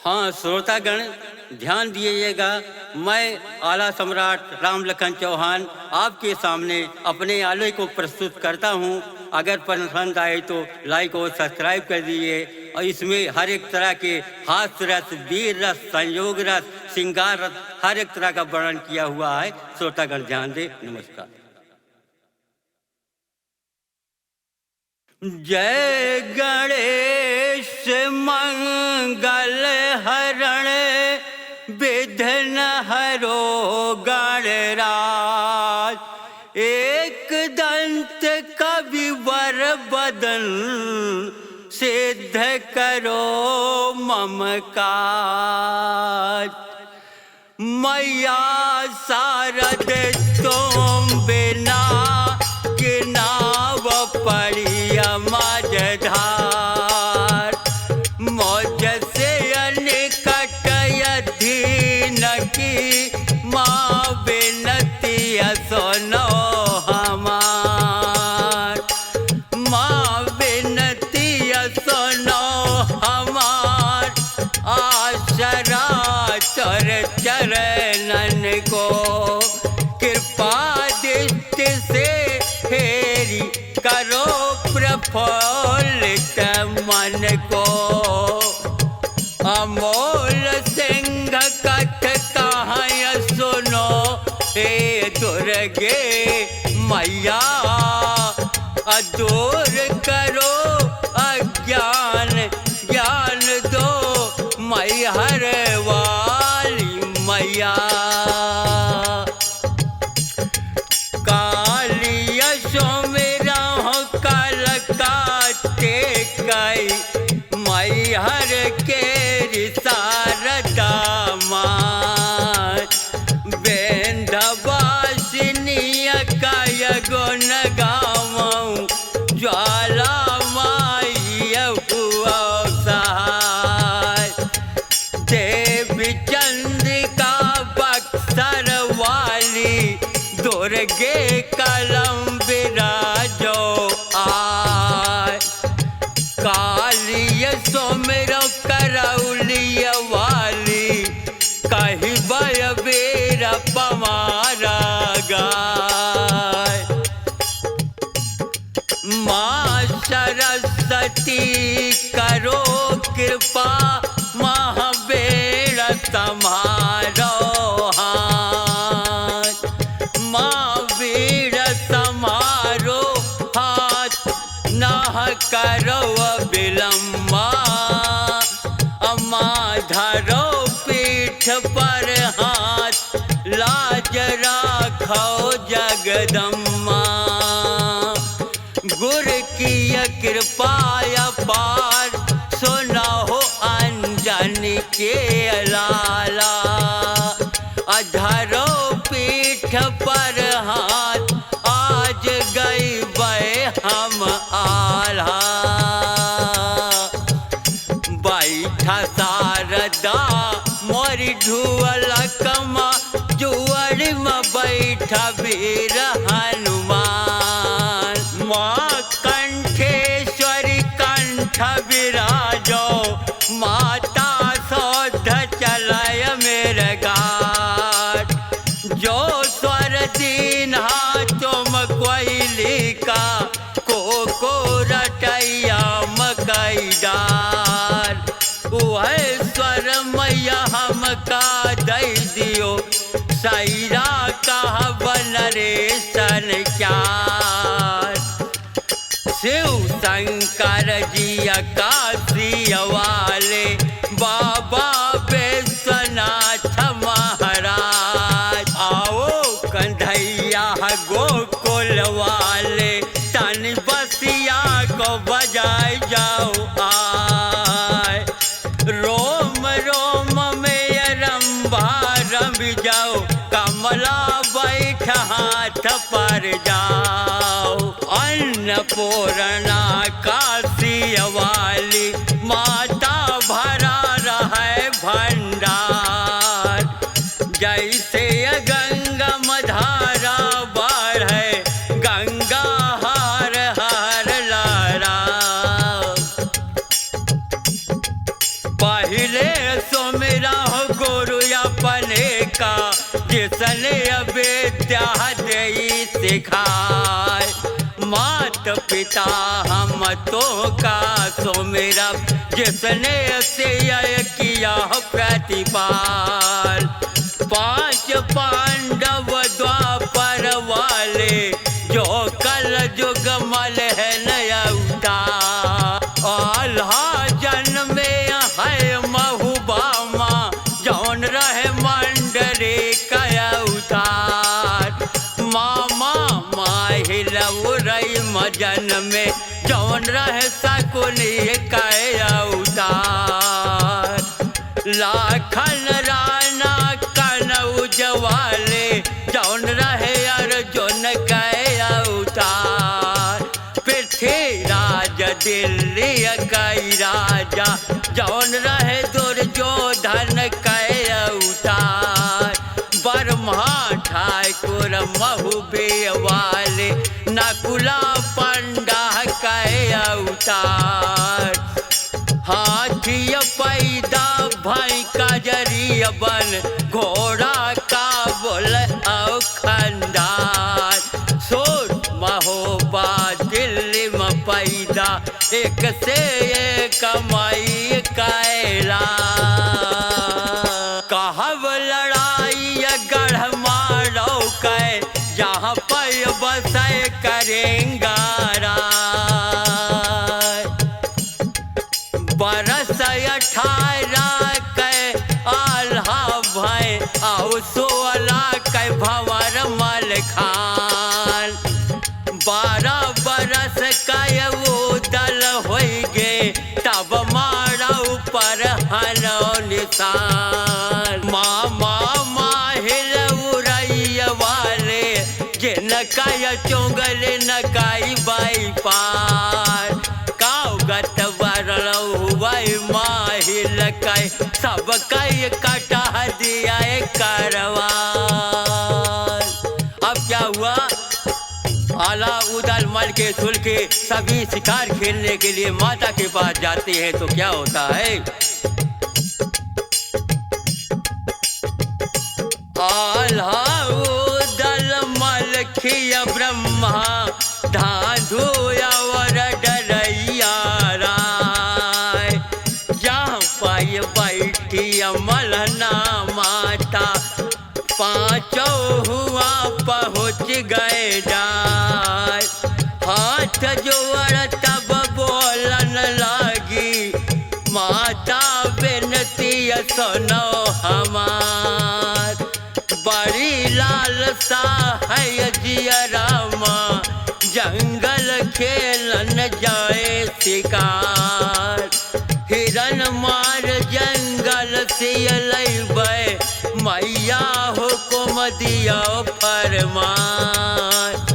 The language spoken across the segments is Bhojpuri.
हाँ श्रोतागण ध्यान दीजिएगा, मैं आला सम्राट राम लखन चौहान आपके सामने अपने आले को प्रस्तुत करता हूँ। अगर पसंद आए तो लाइक और सब्सक्राइब कर दीजिए। और इसमें हर एक तरह के हास्य रस, वीर रस, संयोग रस, श्रृंगार रस, हर एक तरह का वर्णन किया हुआ है। श्रोतागण ध्यान दे। नमस्कार। जय गणेश मंगल हरण विघ्न हरो गणराज, एक दंत कविवर बदन सिद्ध करो मम काज। मैया शारद तुम बिना किनाव पड़ी मझधार, मौज से अनिकट अधीन की माँ विनती सुनो हमार। माँ विनती सुनो हमार, आशरा चर चरणन को कृपा दृष्टि से फेरी करो प्रफुल्लित मन को। अमोल सिंह कथ कहाय सुनो हे दुर्गे मैया, दूर करो अज्ञान ज्ञान दो मैहर वाली मैया। मैहर के शारदा माँ विंध्यवासिनी काय गुण गाऊं, ज्वाला माई हुआ सहाय। देवी चंद्रिका बक्सर वाली, दुर्गे कलम विराजो आय। कालिय सोमेरो करौलिय वाली, कही बय वीर पमारा गाय। माँ सरस्वती करो कृपा, महावीर तुम्हारो हाथ। महावीर तुम्हारो हाथ, नाह करो विलम्बा। धरो पीठ पर हाथ, लाज राखो जगदम्मा। गुरु की कृपा अपार, सुना हो अंजनी के लाला। धरो पीठ पर हाथ, आज गई बै हम आला। बैठा शारदा मोरी ढुअल कमा, जुअर में बैठा वीर हनुमान। माँ कंठेश्वरी कंठ विराजो, माता सौध चलय मेरे घाट। जो स्वर दीन्हा तुम कोयली का, को रटैया मकई डार। वह स्वर मैया हमका दई दियो, सैरा कहा बन रे सन क्या। शिव शंकर जी काशी वाले, बाबा विश्वनाथ महाराज। आओ कन्हैया गोकुल वाले, तन बसिया को बजाय जाओ आय। रोम रोम में रंभा रम जाओ, कमला बैठ हाथ पर जाओ। अन्नपूर्णा काशी वाली, माता भरा रहे भंडार। जैसे गंगा मधारा बढ़े, गंगा हार हार लारा। पहले सुमिरा हो गुरु अपने का, जिसने अविद्या दे सिखाए। मात पिता हम तो का सुमिरा, जिसने अत्यय किया प्रतिपाल। पांच पांडव द्वापर वाले, जो कल युग मल है नया उतार। आल्हा जन्मे है महुबामा, जौन रहे मंडरे कया उतार। मामा माहिल उरई मजन में, जौन रहे सकुनी कया उतार। लाखन राना कनौज वाले, जौन रहे अर्जुन कया उतार। पृथ्वीराज दिल्ली कई राजा, जौन रहे दुर्योधन कया उतार। ब्रह्मा ठाकुर महुबे वाले, नकुला पंडा कया उतार। हाथी पैदा भाई का जरिया बन, घोड़ा का बोल औ खंडार। सोच महोबा दिल्ली में पैदा, एक से एक कमाई कैला। कहब लड़ाई गढ़ मारो कै, जहाँ पर बसे करेंगा बरस 18 के आल्हा भाई, आओ 16 के भंवर मल खान। 12 बरस का वो दल हो गे, तब मारा ऊपर हनो निशान। मामा माहिल उरई वाले, जिनका चुंगल नकाई बाई पार। काउगत वरण हुई माहिल कई, सब कई कटा दिया करवा। अब क्या हुआ, आला उदल मल के सुल के सभी शिकार खेलने के लिए माता के पास जाते हैं, तो क्या होता है। आल्हा उदल मल खिया ब्रह्मा, धाधुया वर डरैया राय। जहाँ पाई बैठी मलना माता, पांचों हुआ पहुँच गए जाय। हाथ जोड़ तब बोलन लगी, माता बिनती सुनो हमार। बड़ी लालसा है जियरामा, जंगल खेलन जाए शिकार। हिरन मार जंगल से लैबै, मैया हुकुम दिया फरमान।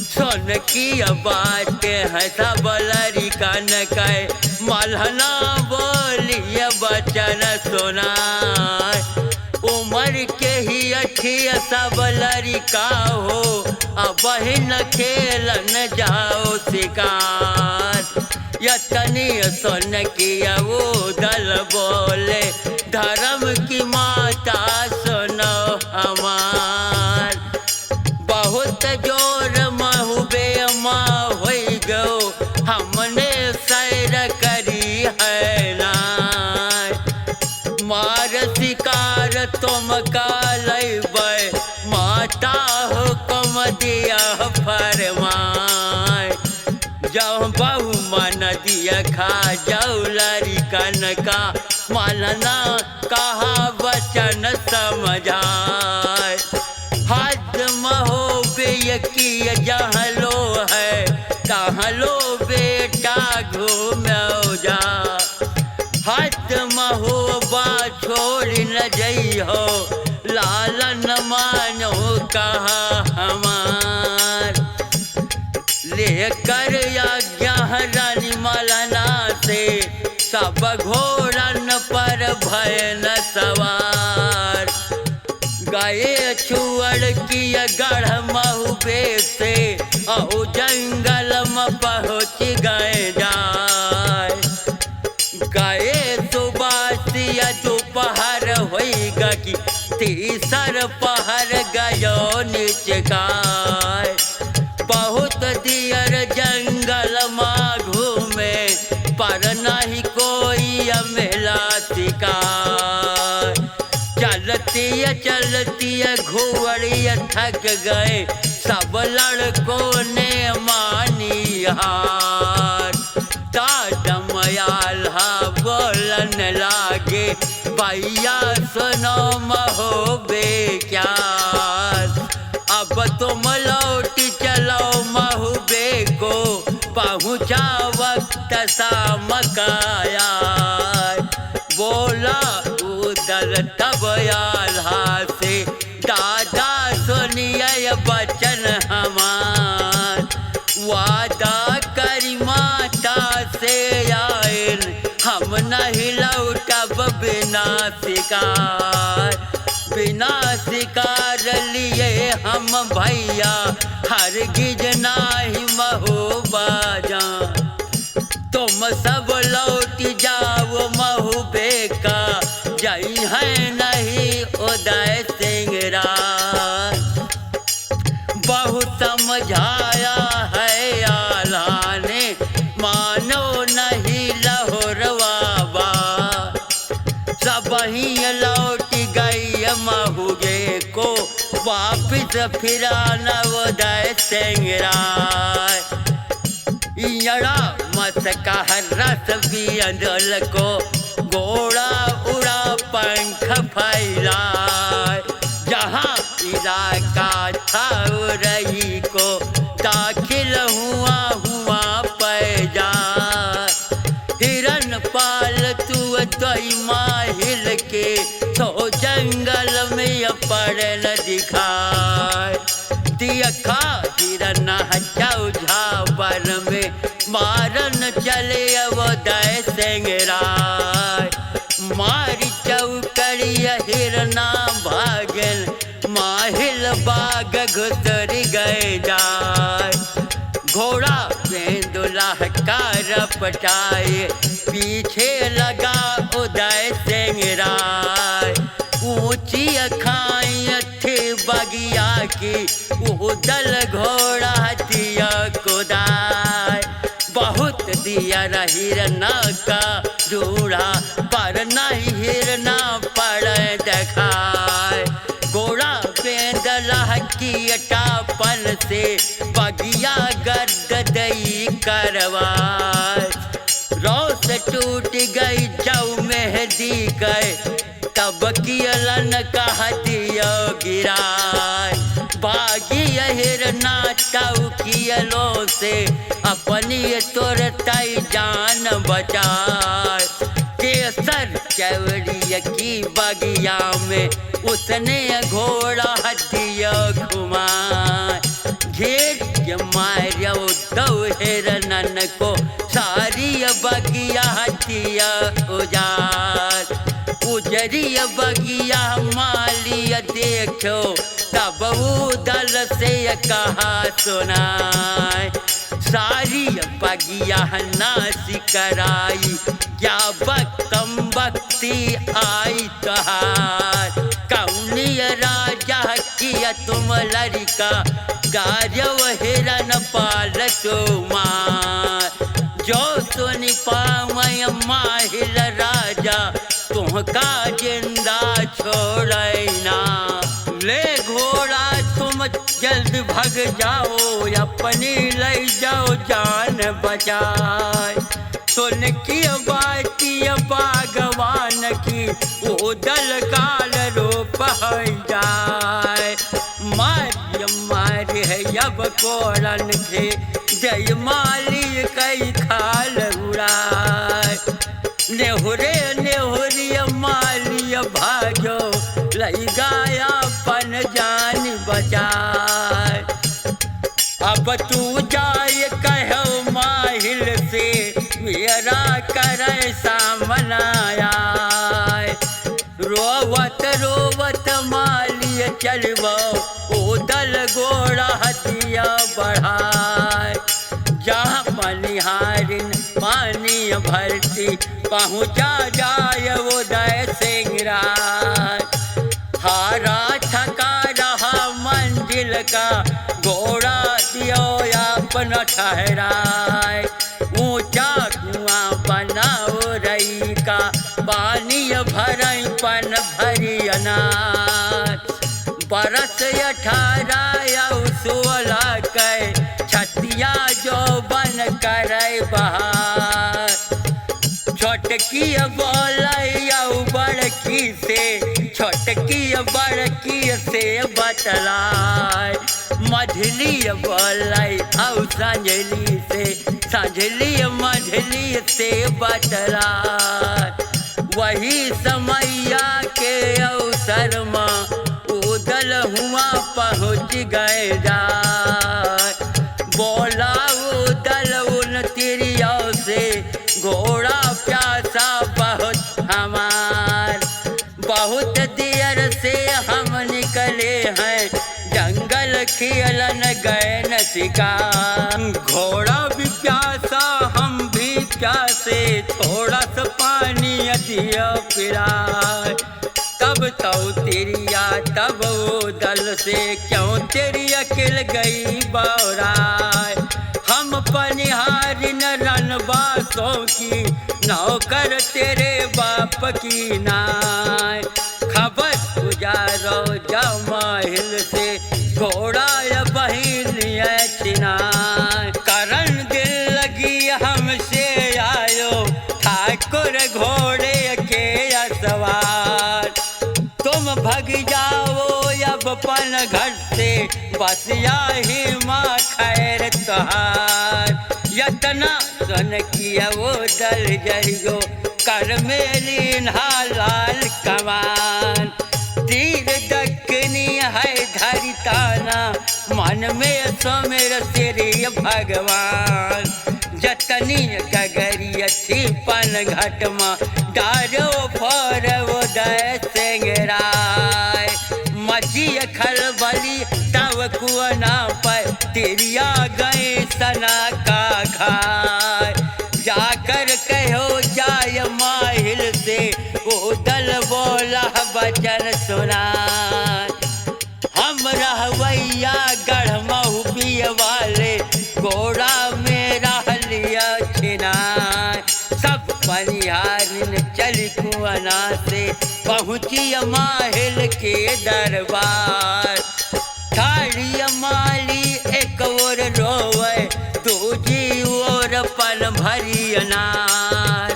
सुन की बात है सब लड़िकन कै, मलहना बोलिए वचन सुनाय। उम्र के ही अठिया सब लड़िका हो, अब बहिन खेलन जाओ शिकार। यतनी सुन किया वो दल बोले, धर्म की माता सुनो हमार। बहुत जोर महुबे माँ हो गो, हमने सैर करी है ना। मार शिकार तुम का लैबै, माता हुक्म दिया फरमाए। जब बहु मन दिया खा जाऊ लड़िकन का, मानना कहा वचन समझाए। हद महोबे की जहाँ लो है, तहाँ लो बेटा घूमो जा। हद महोबा छोड़ न जइहो, लालन मानो कहा हमार। लेकर आज्ञा रानी मलना से, सब घोड़न पर भय न सवार। गए छुअड़ किया गढ़ महुबे से, औ जंगल में पहुँच गए जाए। गए सुबासिया पहर होइगा कि तीसर पहर गयो निचकार। बहुत दियर जंगल माँ घूमे पर नहीं कोई मिला शिकार। चलती चलती घुवड़िया थक गए सब लड़कों ने मानी हार। ताजमयाल बोलन लागे भैया सुनो महोबे क्या। अब तुम लौट चलो महोबे को पहुँचा वक्त शाम का यार। बोला उदल तब आल्हा से दादा सुनिए बचन हमार। वादा करी माता से आयल हम नहीं लौटब बिना शिकार। बिना शिकार लिए हम भैया हरगिज नाही महोबा जा। तुम सब लौट जाओ महोबे का जई है नहीं उदय सिंह राय। बहुत समझाया है आल्हा ने मानो नहीं लहोरवा। सब ही लौट गई महोबे को वापिस फिरा न उदय सिंह राय। इयड़ा मत कहर रस बियंदल को घोड़ा उड़ा पंख फैलाए। जहाँ इलाका था रही को दाखिल हुआ हुआ पैजा। हिरन पाल तू दई माहिल के तो जंगल में पड़ल दिखाए। दिखा हिरन चौझावर में मारन चले उदय सिंह राय। मारी चौकड़िया हिरना भागल माहिल बाग घुसर गए जाए। घोड़ा बेंदुला का रपटाए पीछे लगा उदय सिंह राय। ऊंची खाई थे बगिया की उदल घोड़ा दिया कुदाय। बहुत दिया हिरना का जूड़ा पर नहीं हिरना पड़े दिखाए। घोड़ा बेंदला की टापन से बगिया गर्द दई करवाए। रोस टूट गई जऊ मेहदी गए तब कियलन कह दियो गिराए। बागी हिरना ताऊ कियलों से अपनी तुरतई जान बचाए। केसर चवड़िया की बगिया में उसने घोड़ा दिया घुमाए। घेर मारो दो हिरनन को सारी बगिया दिया उजाड़। उजरी बगिया मालिया देखो तब उदल से कहा सुनाए। सारी बगिया नासी कराई क्या बक्तम बक्ति आई तहार। कौनी राजा किया तुम लड़का गाजव हिरन पाल मार। जो सुन पावय माहिल राजा तुमका जिंदा छोड़ना। ले घोड़ा तुम जल्द भग जाओ अपनी ले जाओ जान बचाए। सुन की बाती बागवान की उदल काल रूप हो जाए। मार है अब कोरन थे जय माली कई खाल उड़ाए। नेहुरे नेहुरिय मालिय भाजो लई गाया पन जान बचाए। अब तू जाए कहो माहिल से मेरा करे सामनाया। रोवत रोवत मालिय चलबो उदल घोड़ा हथिया बढ़ाए। जहाँ मनिहारिन पानी भरती पहुँचा जाय उदय सिंह राय। हारा थका रहा मंजिल का घोड़ा दियो अपना ठहराए। ऊंचा कुआं बनाओ रई का पानी भरई पन भरी अनार। बरस 18 16 कै छतिया जो बन करे बहार। छोटकी बोलैया बड़की से छोटकी बड़की से बतलाए। मझली बोलै औ संझली से संझली मझली से बतलाए। वही समैया के अवसर में उदल हुआ पहुँच गए जाए। बोला उदल उन तिरियों से घोड़ा प्यासा बहुत हमार। बहुत देर से हम निकले हैं जंगल खेलन गए न शिकार। घोड़ा भी प्यासा हम भी प्यासे थोड़ा सा पानी दिया पिलाए। तब तो तिरिया तब उदल से क्यों तेरी अकेल गई बौराए। हम पनिहारी न रनबासों की नौकर तेरे बाप की नाय। खबर गुजारो जमाहिल से घोड़ा बहिन चिनाय। करण दिल लगी हमसे आयो ठाकुर घोड़े के सवार। तुम भग जाओ अब पन घर से बस यही माँ खैर तुहार। यतना सुन किया वो दल जरियो कर मेरी लाल कमान। तीर दक्कनी है धरिताना मन में सुमिर श्री भगवान। जतनी गगरी छिपन घट में डारो फोर उदय सिंह राय। मची खलबली तब कुआना पर तिरिया गए सना का खाए। जाकर कहो जाय माहिल से उदल बोला वचन सुनाए। हम रहवैया गढ़ महुबी वाले घोड़ा मेरा लिया छिनाए। सब पनिहारिन चली कुआना से पहुँची माहिल के दरबार। थाली माली एक और रोवे दूजी और पन भरी अनार।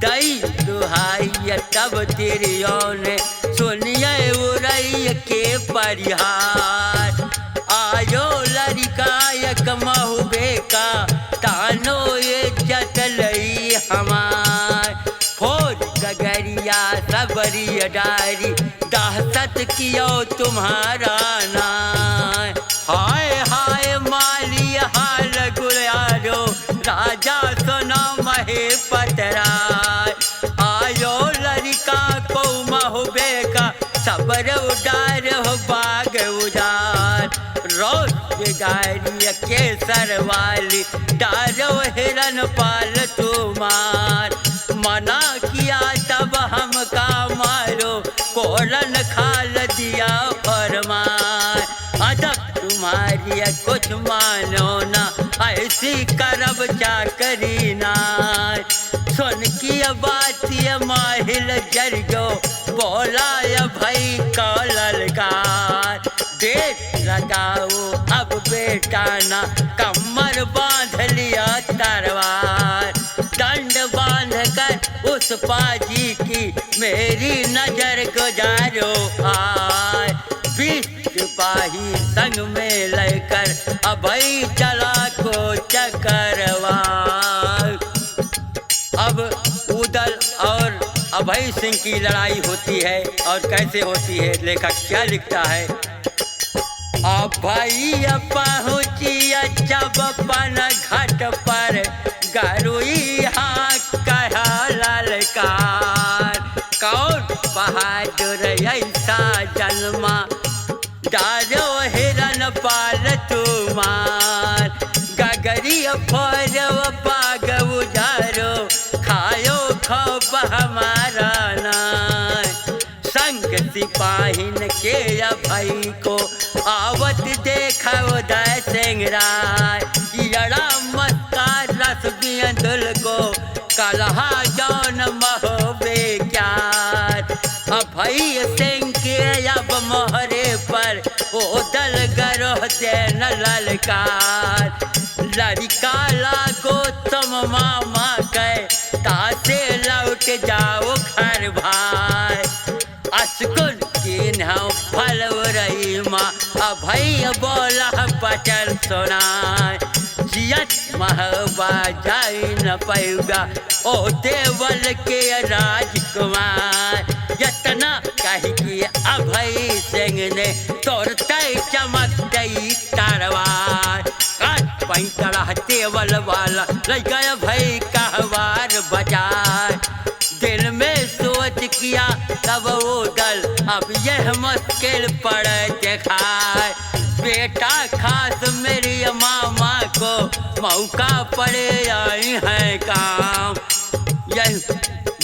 दई दुहाई तब तिरियों ने सुनिए उरई के परिहार। आयो लड़का एक महुबे का तानो ये जतलई हमार। फोर गगरिया सबरी डारी दहशत कियो तुम्हारा नाय। हाय हाय माली हाल गुलारो राजा सुना महे पतराय। आयो लड़का को महुबे का सबर उडार हो बाग उजार। रोज गाड़ी केसर वाली डारो हिरन पाल तुम्हार। मना किया तब हमका मारो कोलन खाल दिया फरमाए। अदब तुम्हारी कुछ मानो ना ऐसी करब चाकरी नाय। सुन की बात ये माहिल जरियो बोला भाई का ललकार। देख लगाओ अब बेटा ना कमर बांध लिया तलवार। दंड बांध कर उस पाजी की मेरी नजर गुजारो आए। 20 सिपाही संग में लेकर अभई चला को चकरवा। अब उदल और अभय सिंह की लड़ाई होती है और कैसे होती है लेखक क्या लिखता है। अभय पहुँचिया जब पन घाट पर गरुई हाँ कहा ललकार। कौन बहादुर ऐसा जन्मा डारो हिरन पाल तुम्हार। गगरी फोरव पाग उजारो सिपाहिन के अभई को आवत देखा उदय सिंह राय यड़ा मस्कार रस बियंदुल को कलहा जौन महोबे क्यार अभई सिंह के अब मोहरे पर ओ दल गरोह देन ललकार लड़का लागो तुम मामा कह तासे लौट जाओ घर भाई असकुन की नाव फल रही माँ अभय बोला पटल सुनाए जियत महबा जाई न पैगा ओ देवल के राजकुमार यतना कही कि अभय सिंह ने तोड़ते चमक दई तारवार पैतरा तेवल वाला लग गया भई कहवार बजाय दिल में सोच किया तब वो दल अब यह मुश्किल पड़ दिखाए बेटा खास मेरी मामा को मौका पड़े आई है काम यह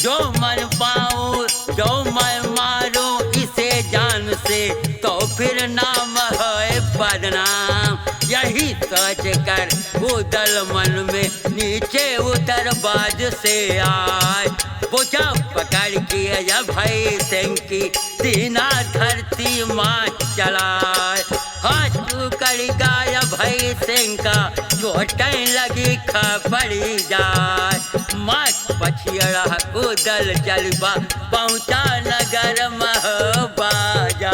जो मन पाऊं जो मैं मारूं इसे जान से तो फिर नाम है बदनाम यही सोच कर वो दल मन में नीचे उतर बाज से आए बोझा पकड़ के अभय सिंह की सीना धरती माँ चलाए हाथ टूकड़ गाय अभय सिंह का चोटें लगी खपड़ी जाए माँ पछियड़ा को दल चलबा पहुँचा नगर महबाजा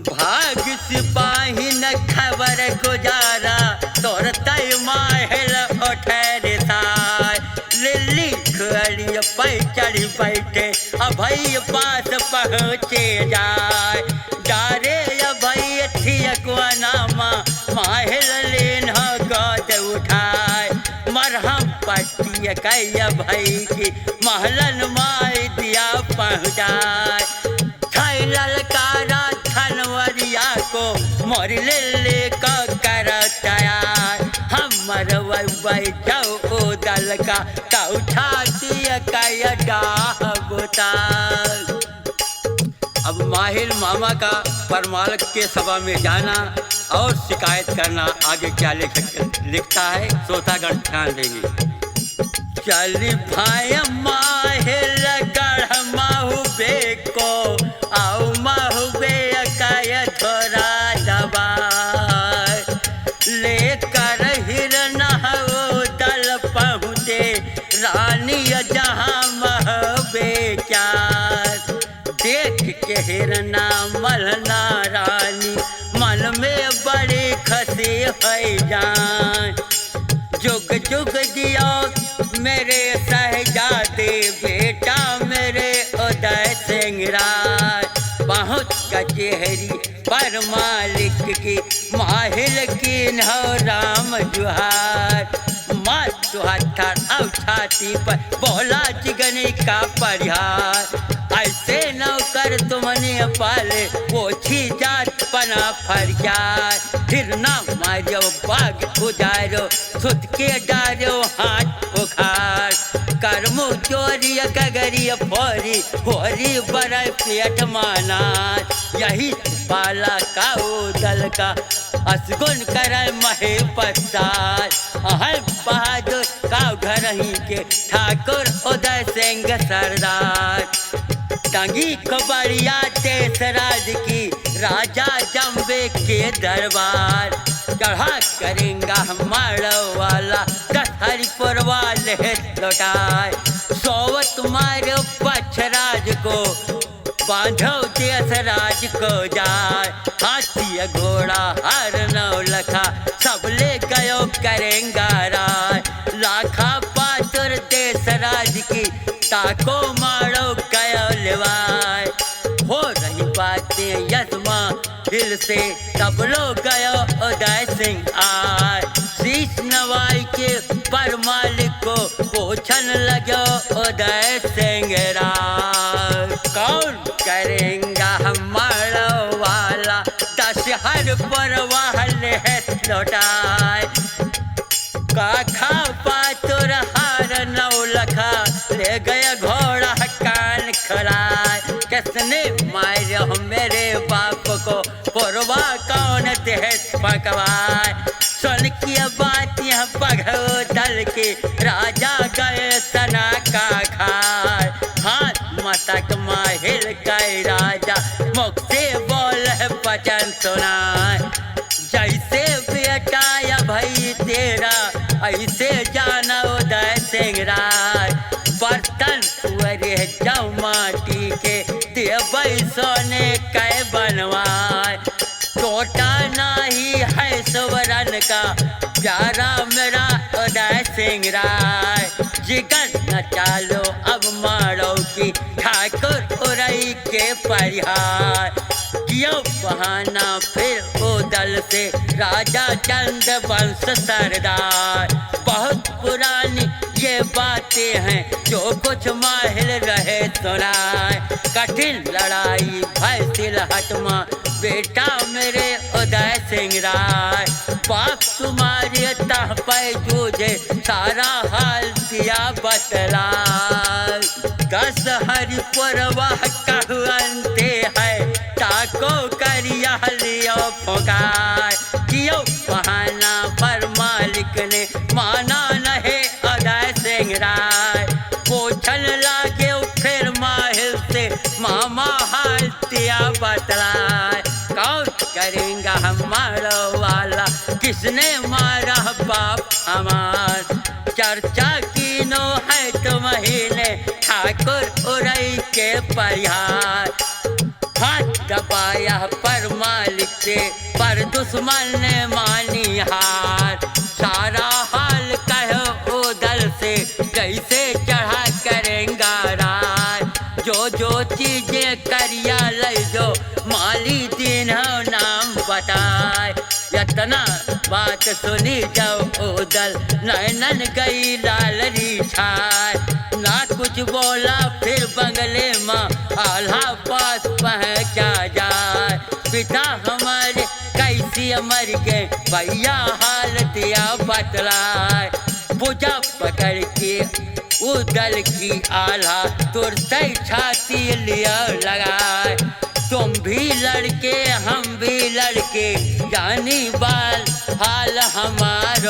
भाग सिपाही न खबर गुजारा तोर तय माहल उठे साय लिल्ली खड़ी पे चढ़ बैठे अभय पास पहुँचे जाए डारे अभय थियकुआ नामा माहल लेन गद उठाए मरहम पट्टी कई अभय की महलन माय दिया पहुँचाए ललकारा धनवरिया को मोर ले कर तैयार हमर बैठो ओ दल का उठाती बुता अब माहिल मामा का परमालक के सभा में जाना और शिकायत करना आगे क्या लिखता है श्रोतागण ध्यान देंगे चली भाई माहिल गढ़ माहुबे को आओ माहुबे काय थोड़ा दबा लेकर हिरन हो दल पहुँचे रानी जहाँ महबे क्या देख के हिरना मलना रानी मन में बड़ी खसी है जान जुग जुग दिया मेरे शहजादे बेटा मेरे उदय सिंह राय बहुत कचहरी पर मालिक की माहिल की नौ राम जुहार मात हथर और छाती पर बोला चिगने का परिहार ऐसे नौकर तुमने पाले वो छी जात पना फरियाद फिर ना मारो बाग उजारो सुत के डारो हाथ उखाड़ कर्मो चोरी गगरी फोरी होरी बड़ा पेट माना यही बाला का ओ दल का असगुन करे महे पसार अहल बहादुर का घर ही के ठाकुर उदय सिंह सरदार टंगी खबरिया तेसराज की राजा जम्बे के दरबार चढ़ा करेंगा हमारा वाला हरिपुर वाले लौटाए सोवत मारे पक्षराज को बांधो देसराज को जाए हाथी घोड़ा हर नौ लखा सब ले गयो करेंगा राय लाखा पातुर देसराज की ताको मारो गयो लेवाय हो रही बातें यजमा दिल से तब लोग गयो उदय सिंह आए शीश नवाई के पर मालिक को पूछन लगो उदय सिंह राय कौन करेंगा हमारा वाला दशहर पर वाले लौटाए काखा पातुर हार नौ लखा ले गया घोड़ा कान खराय किसने मारे मेरे बाप को, पुरवा कौन देश पकवाए। सुन की बात यह बघोदल के, राजा गए सना का खाए। हाथ मस्तक माहिल कई राजा, मुख से बोल वचन सुनाए। जैसे बेटा या भाई तेरा, ऐसे जाना उदय सिंह राय। बर्तन पुअरे जाऊ माटी के, देवई सोने कै बनवाए। टोटा नाही है सुवरन का, प्यारा मेरा उदय सिंह राय। जिगर न चालो अब मारो की, ठाकुर उरई के परिहार। क्यों बहाना फिर उदल से, राजा चंद वंश सरदार। बहुत पुरानी ये बातें हैं, जो कुछ माहिल रहे सुनाए। कठिन लड़ाई भय सिलहट मां, बेटा मेरे उदय सिंह राय। बाप तुम्हारे तह पे जूझे, सारा हाल दिया बतलाए। 10 हरिपुर वह कहु अंते है, ताको करिया लियो फुकार। क्यों बहाना पर मालिक ने, माना नहीं उदय सिंह राय। पूछन लागे फिर माहिल से, मामा हाल दिया बतलाए। कौन करेंगा हमारा वाला, किसने मारा बाप हमार। चर्चा कीनो है तुम्हें ने, ठाकुर उरई के परिहार। हाथ दबाया पर मालिक से, पर दुश्मन ने मानी हार। सारा हाल कहो उदल से, कैसे चढ़ा करेंगा राय। जो जो चीजें करिया ले जो, माली दिन नाम बताए। इतना बात सुनी जाओ उदल, नैनन गई लालरी छाए। ना कुछ बोला फिर बंगले माँ, आल्हा पास पहुँचा जाए। पिता हमारे कैसी मर गए, भैया हाल दिया बतलाए। बुझा पकड़ के उदल की आल्हा, तुरते छाती लिया लगाए। तुम भी लड़के हम भी लड़के, जानी बाल हाल हमारो